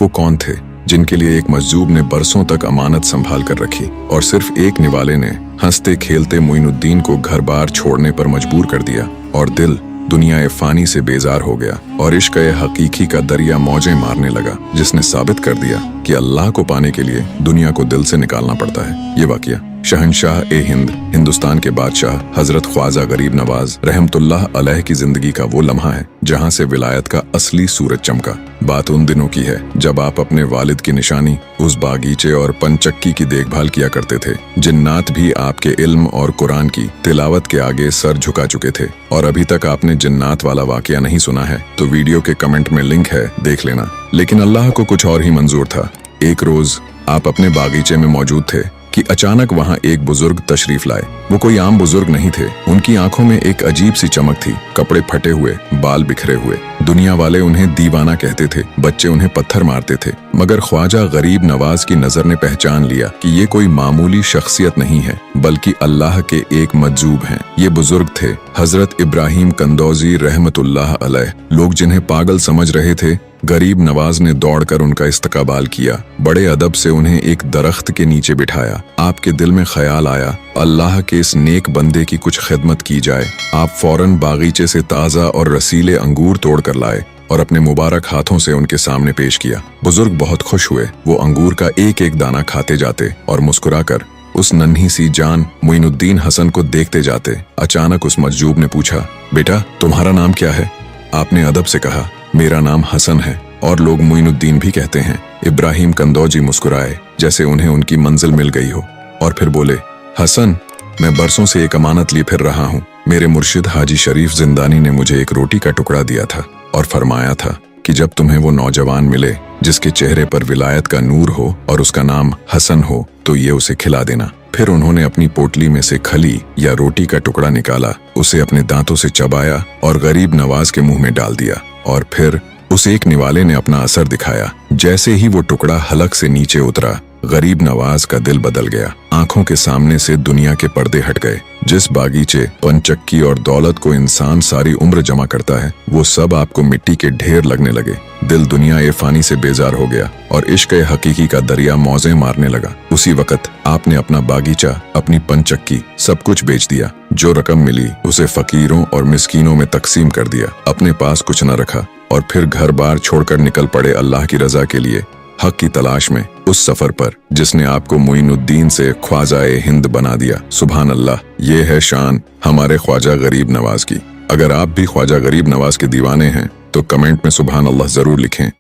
वो कौन थे जिनके लिए एक मजजूब ने बरसों तक अमानत संभाल कर रखी और सिर्फ एक निवाले ने हंसते खेलते मोइनुद्दीन को घर बार छोड़ने पर मजबूर कर दिया और दिल दुनिया फानी से बेजार हो गया और इश्क हकीकी का दरिया मौजें मारने लगा, जिसने साबित कर दिया कि अल्लाह को पाने के लिए दुनिया को दिल से निकालना पड़ता है। ये वाकया शहनशाह ए हिंद, हिंदुस्तान के बादशाह हजरत ख्वाजा गरीब नवाज रहमतुल्लाह अलैह की जिंदगी का वो लम्हा है जहां से विलायत का असली सूरज चमका। बात उन दिनों की है जब आप अपने वालिद की निशानी उस बागीचे और पंचक्की की देखभाल किया करते थे। जिन्नात भी आपके इल्म और कुरान की तिलावत के आगे सर झुका चुके थे। और अभी तक आपने जिन्नात वाला वाकया नहीं सुना है तो वीडियो के कमेंट में लिंक है, देख लेना। लेकिन अल्लाह को कुछ और ही मंजूर था। एक रोज आप अपने बागीचे में मौजूद थे कि अचानक वहां एक बुजुर्ग तशरीफ लाए। वो कोई आम बुजुर्ग नहीं थे। उनकी आंखों में एक अजीब सी चमक थी, कपड़े फटे हुए, बाल बिखरे हुए। दुनिया वाले उन्हें दीवाना कहते थे, बच्चे उन्हें पत्थर मारते थे, मगर ख्वाजा गरीब नवाज की नजर ने पहचान लिया कि ये कोई मामूली शख्सियत नहीं है बल्कि अल्लाह के एक मजजूब हैं। ये बुजुर्ग थे हजरत इब्राहिम कंदौजी रहमतुल्लाह अलैह। लोग जिन्हें पागल समझ रहे थे, गरीब नवाज ने दौड़कर उनका इस्तकबाल किया। बड़े अदब से उन्हें एक दरख्त के नीचे बिठाया। आपके दिल में ख्याल आया अल्लाह के इस नेक बंदे की कुछ खिदमत की जाए। आप फौरन बागीचे से ताज़ा और रसीले अंगूर तोड़ कर लाए और अपने मुबारक हाथों से उनके सामने पेश किया। बुजुर्ग बहुत खुश हुए। वो अंगूर का एक एक दाना खाते जाते और मुस्कुराकर उस नन्ही सी जान मोइनुद्दीन हसन को देखते जाते। अचानक उस मजजूब ने पूछा, बेटा तुम्हारा नाम क्या है? आपने अदब से कहा, मेरा नाम हसन है और लोग मोइनुद्दीन भी कहते हैं। इब्राहिम कंदौजी मुस्कुराए जैसे उन्हें उनकी मंजिल मिल गई हो और फिर बोले, हसन मैं बरसों से एक अमानत लिए फिर रहा हूँ। मेरे मुर्शिद हाजी शरीफ जिंदानी ने मुझे एक रोटी का टुकड़ा दिया था और फरमाया था कि जब तुम्हें वो नौजवान मिले जिसके चेहरे पर विलायत का नूर हो और उसका नाम हसन हो तो ये उसे खिला देना। फिर उन्होंने अपनी पोटली में से खली या रोटी का टुकड़ा निकाला, उसे अपने दांतों से चबाया और गरीब नवाज के मुंह में डाल दिया और फिर उस एक निवाले ने अपना असर दिखाया। जैसे ही वो टुकड़ा हलक से नीचे उतरा, गरीब नवाज का दिल बदल गया। आंखों के सामने से दुनिया के पर्दे हट गए। जिस बागीचे, पंचक्की और दौलत को इंसान सारी उम्र जमा करता है, वो सब आपको मिट्टी के ढेर लगने लगे। दिल दुनिया ए फानी से बेजार हो गया और इश्क हकीकी का दरिया मौजें मारने लगा। उसी वक्त आपने अपना बागीचा, अपनी पंचक्की, सब कुछ बेच दिया। जो रकम मिली उसे फकीरों और मिस्कीनों में तकसीम कर दिया। अपने पास कुछ न रखा और फिर घर बार छोड़कर निकल पड़े अल्लाह की रजा के लिए, हक की तलाश में, उस सफर पर जिसने आपको मोइनुद्दीन से ख्वाजा ए हिंद बना दिया। सुभान अल्लाह, ये है शान हमारे ख्वाजा गरीब नवाज की। अगर आप भी ख्वाजा गरीब नवाज के दीवाने हैं तो कमेंट में सुभान अल्लाह जरूर लिखें।